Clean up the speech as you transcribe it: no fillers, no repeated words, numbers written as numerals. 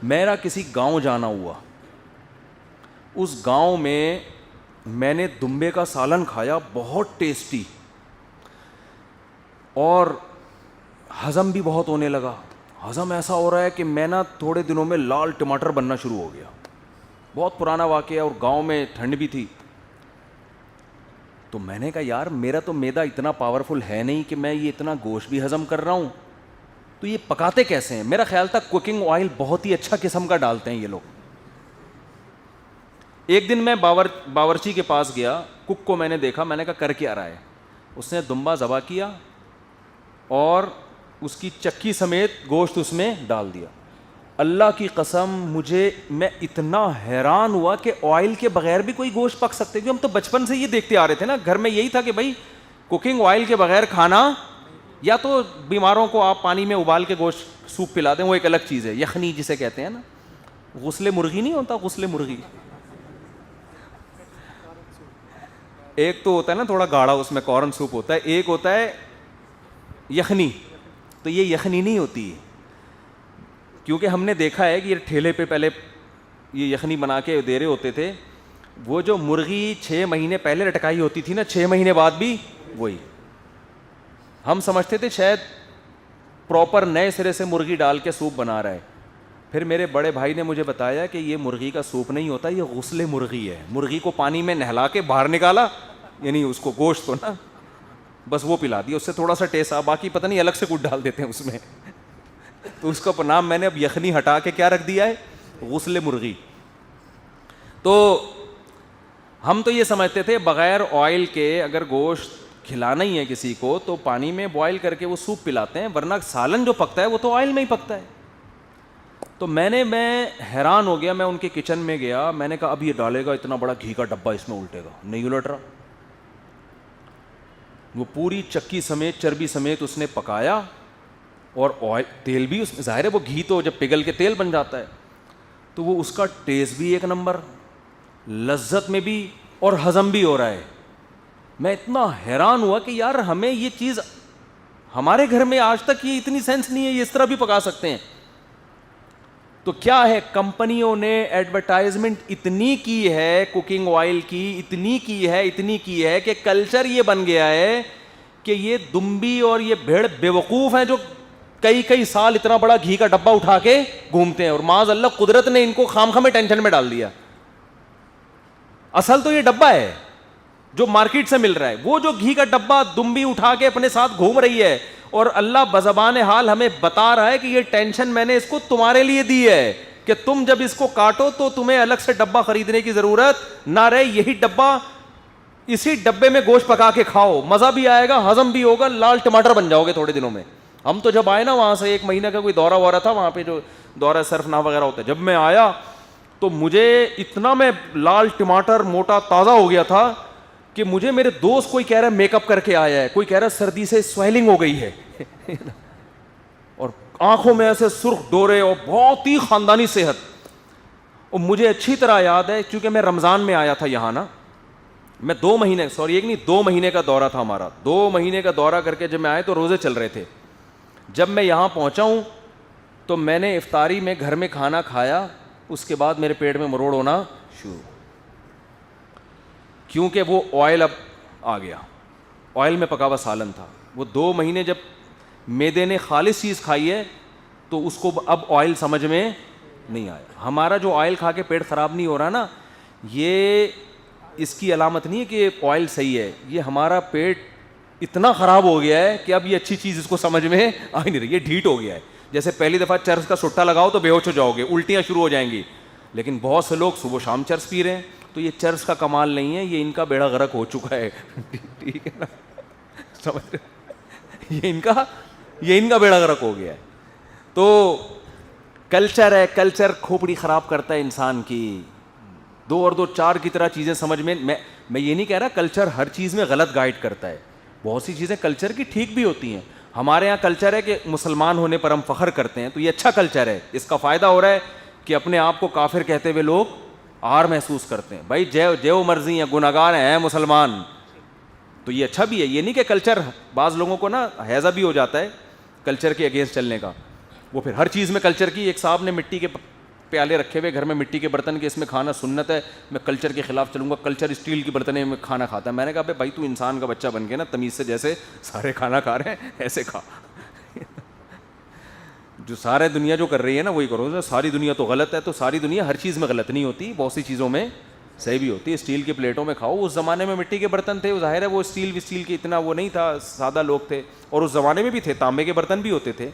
میرا کسی گاؤں جانا ہوا, اس گاؤں میں نے دمبے کا سالن کھایا, بہت ٹیسٹی, اور ہضم بھی بہت ہونے لگا. ہضم ایسا ہو رہا ہے کہ میں نا تھوڑے دنوں میں لال ٹماٹر بننا شروع ہو گیا. بہت پرانا واقعہ, اور گاؤں میں ٹھنڈ بھی تھی. تو میں نے کہا یار میرا تو معدہ اتنا پاورفل ہے نہیں کہ میں یہ اتنا گوشت بھی ہضم کر رہا ہوں, تو یہ پکاتے کیسے ہیں؟ میرا خیال تھا کوکنگ آئل بہت ہی اچھا قسم کا ڈالتے ہیں یہ لوگ. ایک دن میں باورچی کے پاس گیا, کک کو میں نے دیکھا, میں نے کہا کر کیا رہا ہے؟ اس نے دمبا ذبح کیا اور اس کی چکی سمیت گوشت اس میں ڈال دیا. اللہ کی قسم میں اتنا حیران ہوا کہ آئل کے بغیر بھی کوئی گوشت پک سکتے, کیونکہ ہم تو بچپن سے یہ دیکھتے آ رہے تھے نا, گھر میں یہی تھا کہ بھائی کوکنگ آئل کے بغیر کھانا, یا تو بیماروں کو آپ پانی میں ابال کے گوشت سوپ پلا دیں, وہ ایک الگ چیز ہے, یخنی جسے کہتے ہیں نا, غسل مرغی نہیں ہوتا, غسل مرغی ایک تو ہوتا ہے نا تھوڑا گاڑھا, اس میں کارن سوپ ہوتا ہے, ایک ہوتا ہے یخنی. تو یہ یخنی نہیں ہوتی, کیونکہ ہم نے دیکھا ہے کہ یہ ٹھیلے پہ پہلے یہ یخنی بنا کے دے رہے ہوتے تھے. وہ جو مرغی 6 مہینے پہلے لٹکائی ہوتی تھی نا, 6 مہینے بعد بھی وہی, ہم سمجھتے تھے شاید پراپر نئے سرے سے مرغی ڈال کے سوپ بنا رہا ہے. پھر میرے بڑے بھائی نے مجھے بتایا کہ یہ مرغی کا سوپ نہیں ہوتا, یہ غسل مرغی ہے. مرغی کو پانی میں نہلا کے باہر نکالا, یعنی اس کو گوشت کو نا بس وہ پلا دیا, اس سے تھوڑا سا ٹیسٹ آ, باقی پتہ نہیں الگ سے کچھ ڈال دیتے ہیں اس میں. تو اس کا نام میں نے اب یخنی ہٹا کے کیا رکھ دیا ہے, غسل مرغی. تو ہم تو یہ سمجھتے تھے بغیر آئل کے اگر گوشت کھلانا ہی ہے کسی کو تو پانی میں بوائل کر کے وہ سوپ پلاتے ہیں, ورنہ سالن جو پکتا ہے وہ تو آئل میں ہی پکتا ہے. تو میں حیران ہو گیا, میں ان کے کچن میں گیا, میں نے کہا اب یہ ڈالے گا اتنا بڑا گھی کا ڈبہ اس میں الٹے گا, نہیں الٹ رہا. وہ پوری چکی سمیت چربی سمیت اس نے پکایا, اور آئل تیل بھی اس میں, ظاہر ہے وہ گھی تو جب پگھل کے تیل بن جاتا ہے تو وہ اس کا ٹیسٹ بھی ایک نمبر, لذت میں بھی, اور ہضم بھی ہو رہا ہے. میں اتنا حیران ہوا کہ یار ہمیں یہ چیز, ہمارے گھر میں آج تک یہ اتنی سینس نہیں ہے یہ اس طرح بھی پکا سکتے ہیں. تو کیا ہے, کمپنیوں نے ایڈورٹائزمنٹ اتنی کی ہے کوکنگ آئل کی, اتنی کی ہے کہ کلچر یہ بن گیا ہے کہ یہ دمبی اور یہ بھیڑ بیوقوف ہیں جو کئی سال اتنا بڑا گھی کا ڈبہ اٹھا کے گھومتے ہیں, اور معاذ اللہ قدرت نے ان کو خام ٹینشن میں ڈال دیا. اصل تو یہ ڈبہ ہے جو مارکیٹ سے مل رہا ہے, وہ جو گھی کا ڈبہ دمبی اٹھا کے اپنے ساتھ گھوم رہی ہے, اور اللہ بزبان حال ہمیں بتا رہا ہے کہ یہ ٹینشن میں نے اس کو تمہارے لیے دی ہے کہ تم جب اس کو کاٹو تو تمہیں الگ سے ڈبہ خریدنے کی ضرورت نہ رہے, یہی ڈبہ, اسی ڈبے میں گوشت پکا کے کھاؤ, مزہ بھی آئے گا, ہضم بھی ہوگا, لال ٹماٹر بن جاؤ گے تھوڑے دنوں میں. ہم تو جب آئے نا وہاں سے 1 مہینہ کا کوئی دورہ وورا تھا وہاں پہ, جو دورہ سرفنا وغیرہ ہوتا ہے, جب میں آیا تو مجھے اتنا میں لال ٹماٹر موٹا تازہ ہو گیا تھا کہ مجھے میرے دوست کوئی کہہ رہا ہے میک اپ کر کے آیا ہے, کوئی کہہ رہا ہے سردی سے سویلنگ ہو گئی ہے, اور آنکھوں میں ایسے سرخ ڈورے, اور بہت ہی خاندانی صحت. اور مجھے اچھی طرح یاد ہے کیونکہ میں رمضان میں آیا تھا یہاں نا, میں 2 مہینے کا دورہ تھا ہمارا, 2 مہینے کا دورہ کر کے جب میں آئے تو روزے چل رہے تھے. جب میں یہاں پہنچا ہوں تو میں نے افطاری میں گھر میں کھانا کھایا, اس کے بعد میرے پیٹ میں مروڑ ہونا شروع, کیونکہ وہ آئل اب آ گیا, آئل میں پکا ہوا سالن تھا. وہ 2 مہینے جب میدے نے خالص چیز کھائی ہے تو اس کو اب آئل سمجھ میں نہیں آیا. ہمارا جو آئل کھا کے پیٹ خراب نہیں ہو رہا نا, یہ اس کی علامت نہیں ہے کہ آئل صحیح ہے, یہ ہمارا پیٹ اتنا خراب ہو گیا ہے کہ اب یہ اچھی چیز اس کو سمجھ میں آ نہیں رہی, یہ ڈھیٹ ہو گیا ہے. جیسے پہلی دفعہ چرس کا سٹا لگاؤ تو بے ہوش ہو جاؤ گے, الٹیاں شروع ہو جائیں گی, لیکن بہت سے لوگ صبح شام چرس پی رہے ہیں, تو یہ چرس کا کمال نہیں ہے, یہ ان کا بیڑا غرق ہو چکا ہے. ٹھیک ہے نا, سمجھ رہے, یہ ان کا بیڑا غرق ہو گیا ہے. تو کلچر ہے, کلچر کھوپڑی خراب کرتا ہے انسان کی. 2 اور 2 4 کی طرح چیزیں سمجھ میں یہ نہیں کہہ رہا کلچر ہر چیز میں غلط گائیڈ کرتا ہے, بہت سی چیزیں کلچر کی ٹھیک بھی ہوتی ہیں. ہمارے یہاں کلچر ہے کہ مسلمان ہونے پر ہم فخر کرتے ہیں, تو یہ اچھا کلچر ہے, اس کا فائدہ ہو رہا ہے کہ اپنے آپ کو کافر کہتے ہوئے لوگ آر محسوس کرتے ہیں. بھائی جو مرضی ہیں, گناہگار ہیں مسلمان, تو یہ اچھا بھی ہے. یہ نہیں کہ کلچر, بعض لوگوں کو نا ہیضہ بھی ہو جاتا ہے کلچر کے اگینسٹ چلنے کا, وہ پھر ہر چیز میں کلچر کی. ایک صاحب نے مٹی کے پیالے رکھے ہوئے گھر میں مٹی کے برتن کے, اس میں کھانا سنت ہے, میں کلچر کے خلاف چلوں گا, کلچر اسٹیل کی برتنیں میں کھانا کھاتا ہے. میں نے کہا بھائی تو انسان کا بچہ بن کے نا تمیز سے, جیسے سارے کھانا کھا رہے ہیں ایسے کھا. جو سارے دنیا جو کر رہی ہے نا وہی کرو. ساری دنیا تو غلط ہے, تو ساری دنیا ہر چیز میں غلط نہیں ہوتی, بہت سی چیزوں میں صحیح بھی ہوتی ہے. اسٹیل کی پلیٹوں میں کھاؤ, اس زمانے میں مٹی کے برتن تھے, ظاہر ہے وہ اسٹیل کی اتنا وہ نہیں تھا, سادہ لوگ تھے, اور اس زمانے میں بھی تھے, تانبے کے برتن بھی ہوتے تھے.